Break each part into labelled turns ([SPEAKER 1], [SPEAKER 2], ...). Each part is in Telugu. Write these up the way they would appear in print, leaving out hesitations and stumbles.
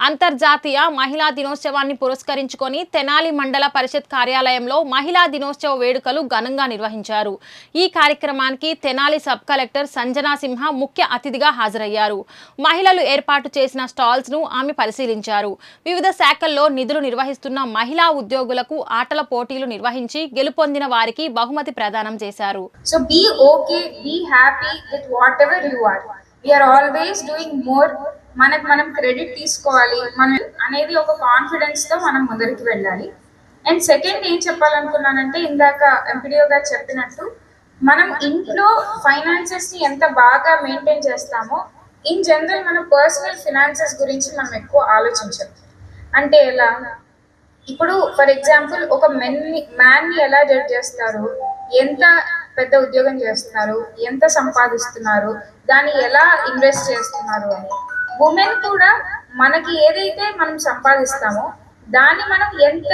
[SPEAKER 1] అంతర్జాతీయ మహిళా దినోత్సవాన్ని పురస్కరించుకొని తెనాలి మండల పరిషత్ కార్యాలయంలో మహిళా దినోత్సవ వేడుకలు ఘనంగా నిర్వహించారు. ఈ కార్యక్రమానికి తెనాలి సబ్ కలెక్టర్ సంజనా సింహ ముఖ్య అతిథిగా హాజరయ్యారు. మహిళలు ఏర్పాటు చేసిన స్టాల్స్ ను ఆమె పరిశీలించారు. వివిధ శాఖల్లో నిధులు నిర్వహిస్తున్న మహిళా ఉద్యోగులకు ఆటల పోటీలు నిర్వహించి గెలుపొందిన వారికి బహుమతి ప్రదానం చేశారు.
[SPEAKER 2] So be okay, be happy with whatever you are. We are always doing more. మనం క్రెడిట్ తీసుకోవాలి మనం అనేది ఒక కాన్ఫిడెన్స్ తో మనం ముందరికి వెళ్ళాలి. అండ్ సెకండ్ ఏం చెప్పాలనుకున్నానంటే, ఇందాక ఎంపీడీఓ గారు చెప్పినట్టు మనం ఇంట్లో ఫైనాన్సెస్ ని ఎంత బాగా మెయింటైన్ చేస్తామో, ఇన్ జనరల్ మన పర్సనల్ ఫినాన్సెస్ గురించి మనం ఎక్కువ ఆలోచించాలి. అంటే ఎలా, ఇప్పుడు ఫర్ ఎగ్జాంపుల్ ఒక మ్యాన్ ని ఎలా జడ్జ్ చేస్తారు, ఎంత పెద్ద ఉద్యోగం చేస్తున్నారు, ఎంత సంపాదిస్తున్నారు, దాన్ని ఎలా ఇన్వెస్ట్ చేస్తున్నారు అని. ఉమెన్ కూడా మనకి ఏదైతే మనం సంపాదిస్తామో దాన్ని మనం ఎంత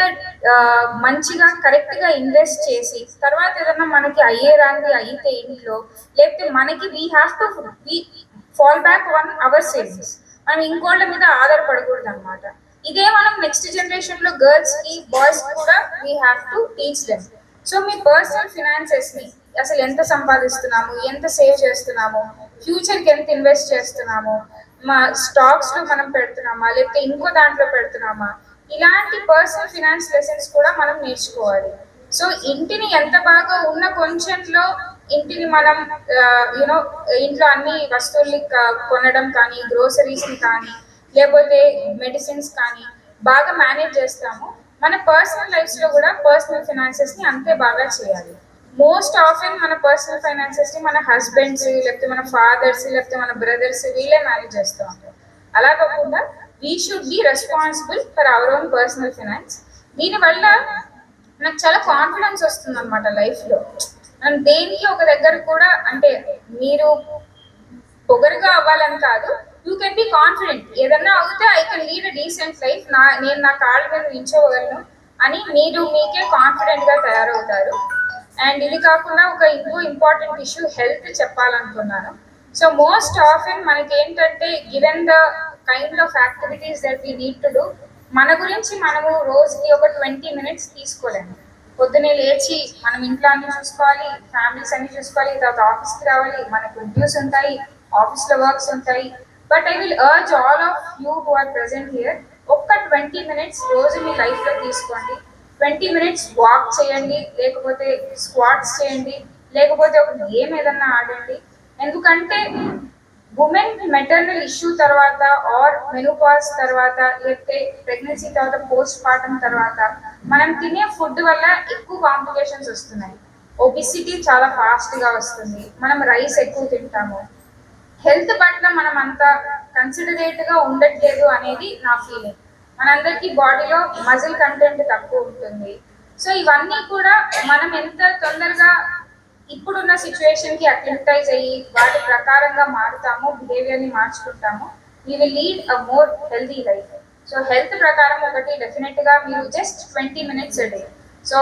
[SPEAKER 2] మంచిగా కరెక్ట్ గా ఇన్వెస్ట్ చేసి తర్వాత ఏదన్నా మనకి అయ్యేదాన్ని అయితే ఇంట్లో, లేకపోతే మనకి we have to fall back on hour savings. మనం ఇంకోళ్ళ మీద ఆధారపడకూడదు అనమాట. ఇదే మనం నెక్స్ట్ జనరేషన్ లో గర్ల్స్ కి బాయ్స్ కూడా we have to teach them. So me personal finances ని అసలు ఎంత సంపాదిస్తున్నాము, ఎంత సేవ్ చేస్తున్నాము, ఫ్యూచర్ కి ఎంత ఇన్వెస్ట్ చేస్తున్నాము, మా స్టాక్స్ లో మనం పెడుతున్నామా లేకపోతే ఇంకో దాంట్లో పెడుతున్నామా, ఇలాంటి పర్సనల్ ఫినాన్స్ లెసన్స్ కూడా మనం నేర్చుకోవాలి. సో ఇంటిని ఎంత బాగా ఉన్న కొంచెంలో ఇంటిని మనం యూనో ఇంట్లో అన్ని వస్తువుల్ని కొనడం కానీ, గ్రోసరీస్ ని కానీ, లేకపోతే మెడిసిన్స్ కానీ బాగా మేనేజ్ చేస్తాము, మన పర్సనల్ లైఫ్స్ లో కూడా పర్సనల్ ఫైనాన్సెస్ ని అంతే బాగా చేయాలి. మోస్ట్ ఆఫెన్ మన పర్సనల్ ఫైనాన్సెస్ ని మన హస్బెండ్స్, లేకపోతే మన ఫాదర్స్, లేకపోతే మన బ్రదర్స్ వీళ్ళే మేనేజ్ చేస్తూ ఉంటారు. అలా కాకుండా we should be responsible for our own personal finance. దీనివల్ల నాకు చాలా కాన్ఫిడెన్స్ వస్తుంది అనమాట లైఫ్ లో. మనం దేనికి ఒక దగ్గర కూడా, అంటే మీరు పొగరుగా అవ్వాలని కాదు, యూ కెన్ బి కాన్ఫిడెంట్. ఏదన్నా అవుతే I can lead a decent life, నేను నా కాళ్ళ మీద నిల్చోగలను అని మీరు మీకే కాన్ఫిడెంట్ గా తయారవుతారు. అండ్ ఇది కాకుండా ఒక ఇంకో ఇంపార్టెంట్ ఇష్యూ హెల్త్ చెప్పాలనుకున్నాను. సో మోస్ట్ ఆఫెన్ మనకి ఏంటంటే, given the kind of activities that we need to do, మన గురించి మనము రోజుకి ఒక 20 minutes తీసుకోలేము. పొద్దునే లేచి మనం ఇంట్లో అన్ని చూసుకోవాలి, ఫ్యామిలీస్ అన్ని చూసుకోవాలి, తర్వాత ఆఫీస్కి రావాలి, మనకు రివ్యూస్ ఉంటాయి, ఆఫీస్లో వర్క్స్ ఉంటాయి. But I will urge all of you who are present here, ఒక్క 20 minutes రోజు మీ లైఫ్లో తీసుకోండి. 20 minutes వాక్ చేయండి, లేకపోతే స్క్వాట్స్ చేయండి, లేకపోతే ఒక గేమ్ ఏదన్నా ఆడండి. ఎందుకంటే ఉమెన్ మెటర్నల్ ఇష్యూ తర్వాత ఆర్ మెనోపాజ్ తర్వాత, లేకపోతే ప్రెగ్నెన్సీ తర్వాత, పోస్ట్ పార్టమ్ తర్వాత మనం తినే ఫుడ్ వల్ల ఎక్కువ కాంప్లికేషన్స్ వస్తున్నాయి. ఒబిసిటీ చాలా ఫాస్ట్గా వస్తుంది, మనం రైస్ ఎక్కువ తింటాము, హెల్త్ పట్ల మనం అంత కన్సిడరేట్గా ఉండట్లేదు అనేది నా ఫీలింగ్. మనందరికీ బాడీలో మజిల్ కంటెంట్ తక్కువ ఉంటుంది. సో ఇవన్నీ కూడా మనం ఎంత తొందరగా ఇప్పుడున్న సిచ్యువేషన్కి అక్లిమటైజ్ అయ్యి వాటి ప్రకారంగా మారుతామో, బిహేవియర్ని మార్చుకుంటామో, we will lead a more healthy life. So health ప్రకారం ఒకటి డెఫినెట్గా మీరు జస్ట్ 20 minutes a day. సో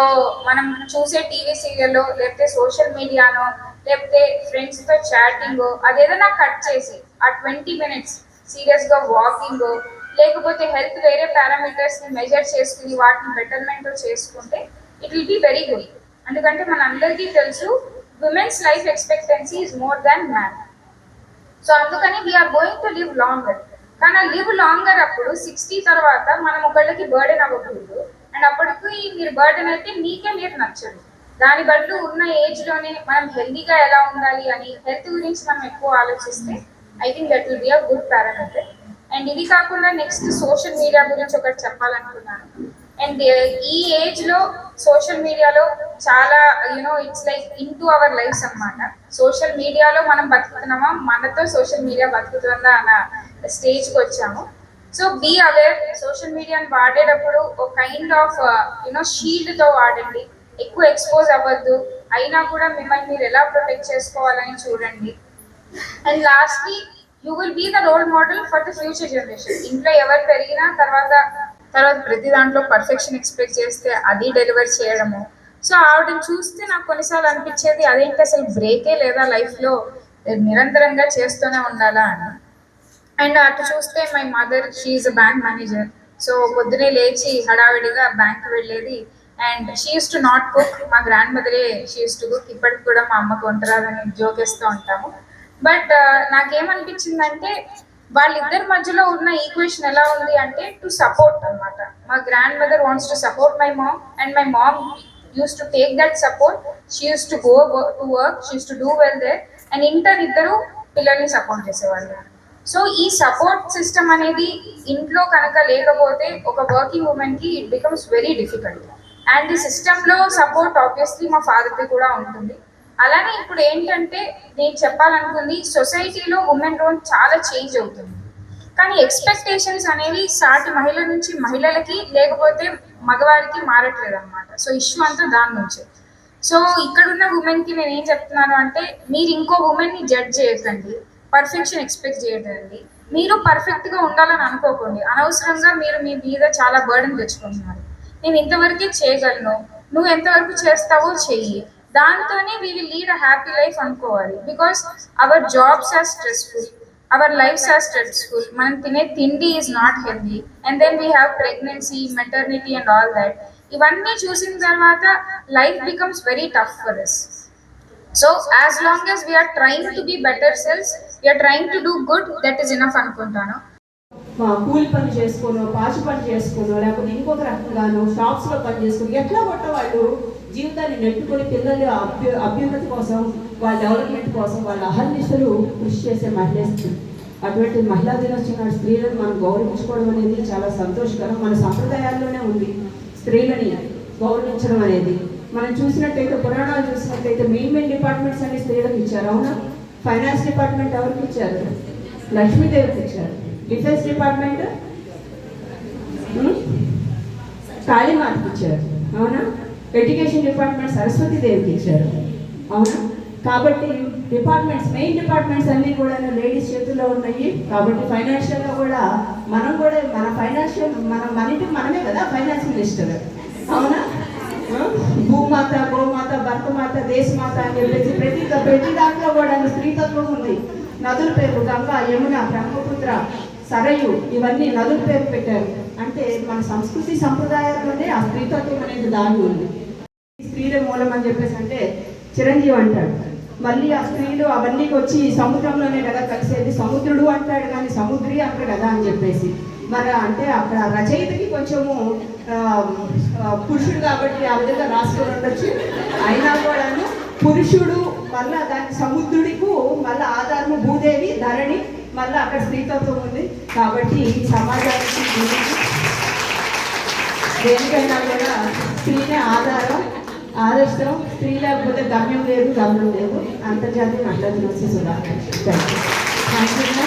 [SPEAKER 2] మనం చూసే టీవీ సీరియల్లో, లేకపోతే సోషల్ మీడియానో, లేకపోతే ఫ్రెండ్స్తో చాటింగ్, అదేదైనా కట్ చేసి ఆ 20 minutes సీరియస్గా వాకింగ్, లేకపోతే హెల్త్ వేరే పారామీటర్స్ని మెజర్ చేసుకుని వాటిని బెటర్మెంట్ చేసుకుంటే it will be very good. ఎందుకంటే మన అందరికీ తెలుసు women's life expectancy is more than man. So అందుకని we are going to live longer. కానీ ఆ లివ్ లాంగర్ అప్పుడు 60 తర్వాత మనం ఒకళ్ళకి బర్డెన్ అవ్వకూడదు. అండ్ అప్పటికి మీరు బర్డెన్ అయితే మీకే మీరు నచ్చదు. దాని బదులు ఉన్న ఏజ్లోనే మనం హెల్తీగా ఎలా ఉండాలి అని హెల్త్ గురించి మనం ఎక్కువ ఆలోచిస్తే I think that will be a good parameter. And ఇది కాకుండా నెక్స్ట్ సోషల్ మీడియా గురించి ఒకటి చెప్పాలనుకున్నాను. అండ్ ఈ ఏజ్లో సోషల్ మీడియాలో చాలా it's like into our lives అనమాట. సోషల్ మీడియాలో మనం బతుకుతున్నామా, మనతో సోషల్ మీడియా బతుకుతుందా అన్న స్టేజ్కి వచ్చాము. So be aware. సోషల్ మీడియాని వాడేటప్పుడు ఒక కైండ్ ఆఫ్ షీల్డ్తో వాడండి, ఎక్కువ ఎక్స్పోజ్ అవ్వద్దు. అయినా కూడా మిమ్మల్ని మీరు ఎలా ప్రొటెక్ట్ చేసుకోవాలని చూడండి. And lastly, you will be the role model for the future generation. ఇంట్లో ఎవరు పెరిగినా తర్వాత ప్రతి దాంట్లో పర్ఫెక్షన్ ఎక్స్పెక్ట్ చేస్తే అది డెలివర్ చేయడము. సో ఆవిడని చూస్తే నాకు కొన్నిసార్లు అనిపించేది, అదేంటి అసలు బ్రేకే లేదా లైఫ్లో, నిరంతరంగా చేస్తూనే ఉండాలా అని. అండ్ అటు చూస్తే my mother she's a bank manager. So పొద్దునే లేచి హడావిడిగా బ్యాంక్ వెళ్ళేది. And she use to not cook, మా గ్రాండ్ మదరే షీ యూస్ టు కుక్. ఇప్పటికి కూడా మా అమ్మకు వంటరాదని జోకేస్తూ ఉంటాము. బట్ నాకేమనిపించిందంటే వాళ్ళిద్దరి మధ్యలో ఉన్న ఈక్వేషన్ ఎలా ఉంది అంటే టు సపోర్ట్ అనమాట. మా grandmother wants to support my mom and my mom uses to take that support. She use to go to work, she use to do well there. And ఇంటర్ ఇద్దరు పిల్లల్ని సపోర్ట్ చేసేవాళ్ళు. సో ఈ సపోర్ట్ సిస్టమ్ అనేది ఇంట్లో కనుక లేకపోతే ఒక వర్కింగ్ ఉమెన్కి it becomes very difficult. And ఈ సిస్టంలో సపోర్ట్ ఆబ్వియస్లీ మా ఫాదర్కి కూడా ఉంటుంది. అలానే ఇప్పుడు ఏంటంటే నేను చెప్పాలనుకుంది, సొసైటీలో ఉమెన్ రోల్ చాలా చేంజ్ అవుతుంది, కానీ ఎక్స్పెక్టేషన్స్ అనేవి సాటి మహిళ నుంచి మహిళలకి లేకపోతే మగవారికి మారట్లేదు అనమాట. సో ఇష్యూ అంతా దాని నుంచే. సో ఇక్కడున్న ఉమెన్కి నేను ఏం చెప్తున్నాను అంటే, మీరు ఇంకో ఉమెన్ని జడ్జ్ చేయకండి, పర్ఫెక్షన్ ఎక్స్పెక్ట్ చేయదండి. మీరు పర్ఫెక్ట్గా ఉండాలని అనుకోకండి. అనవసరంగా మీరు మీ మీద చాలా బర్డెన్ తెచ్చుకుంటున్నారు. నేను ఇంతవరకే చేయగలను, నువ్వు ఎంతవరకు చేస్తావో చెయ్యి, దాంతోనే we will lead a happy life అనుకోవాలి. Because our jobs are stressful, our lives are stressful, మనం తినే తిండి is not healthy, and then we have pregnancy, maternity and all that. ఇవన్నీ చూసిన తర్వాత life becomes very tough for us. So as long as we are trying to be better selves, we are trying to do good, that is enough అనుకుంటాను.
[SPEAKER 3] కూలి పని చేసుకోనో, పాచి పని చేసుకోనో, లేకపోతే ఇంకొక రకంగానో షాప్స్లో పని చేసుకుని ఎట్లా కొట్ట వాళ్ళు జీవితాన్ని నెట్టుకొని పిల్లల అభ్యున్నతి కోసం, వాళ్ళ డెవలప్మెంట్ కోసం వాళ్ళ అహర్నిశలు కృషి చేసే మహిళలు. అటువంటి మహిళా దినోత్సవం నాడు స్త్రీలను మనం గౌరవించుకోవడం అనేది చాలా సంతోషకరం. మన సంప్రదాయాల్లోనే ఉంది స్త్రీలని గౌరవించడం అనేది. మనం చూసినట్టయితే పురాణాలు చూసినట్టయితే మెయిన్ డిపార్ట్మెంట్స్ అన్ని స్త్రీలకు ఇచ్చారు, అవునా? ఫైనాన్స్ డిపార్ట్మెంట్ ఎవరికి ఇచ్చారు? లక్ష్మీదేవికి ఇచ్చారు. డిఫెన్స్ డిపార్ట్మెంట్ కాళీమాతకి ఇచ్చారు, అవునా? ఎడ్యుకేషన్ డిపార్ట్మెంట్ సరస్వతీదేవికి ఇచ్చారు, అవునా? కాబట్టి మెయిన్ డిపార్ట్మెంట్స్ అన్నీ కూడా లేడీస్ చేతుల్లో ఉన్నాయి. కాబట్టి ఫైనాన్షియల్గా కూడా మనం కూడా మన ఫైనాన్షియల్ మన ఇంటికి మనమే కదా ఫైనాన్స్ మినిస్టర్, అవునా? భూమాత, గోమాత, భర్తమాత, దేశమాత అని చెప్పేసి ప్రతి దాంట్లో కూడా స్త్రీతత్వం ఉంది. నదుల పేరు గంగా, యమున, బ్రహ్మపుత్ర, సరయు ఇవన్నీ నదుల పేరు పెట్టారు. అంటే మన సంస్కృతి సంప్రదాయాల్లోనే ఆ స్త్రీతత్వం అనేది దాగి ఉంది. స్త్రీలే మూలం అని చెప్పేసి అంటే చిరంజీవి అంటాడు. మళ్ళీ ఆ స్త్రీలు అవన్నీ వచ్చి సముద్రంలోనే కదా కలిసేది, సముద్రుడు అంటాడు కానీ సముద్రి అంటాడు కదా అని చెప్పేసి. మరి అంటే అక్కడ రచయితకి కొంచెము పురుషుడు కాబట్టి ఆ విధంగా రాసుకొని ఉండొచ్చు. అయినా కూడాను పురుషుడు మళ్ళీ దానికి సముద్రుడికు మళ్ళీ ఆధారము భూదేవి, ధరణి, మళ్ళీ అక్కడ స్త్రీతత్వం ఉంది. కాబట్టి సమాజానికి దేనికైనా కూడా స్త్రీనే ఆదర్శం. స్త్రీ లేకపోతే గమ్యం లేదు, గమనం లేదు. అంతర్జాతీయ మహిళా దినోత్సవ శుభాకాంక్షలు.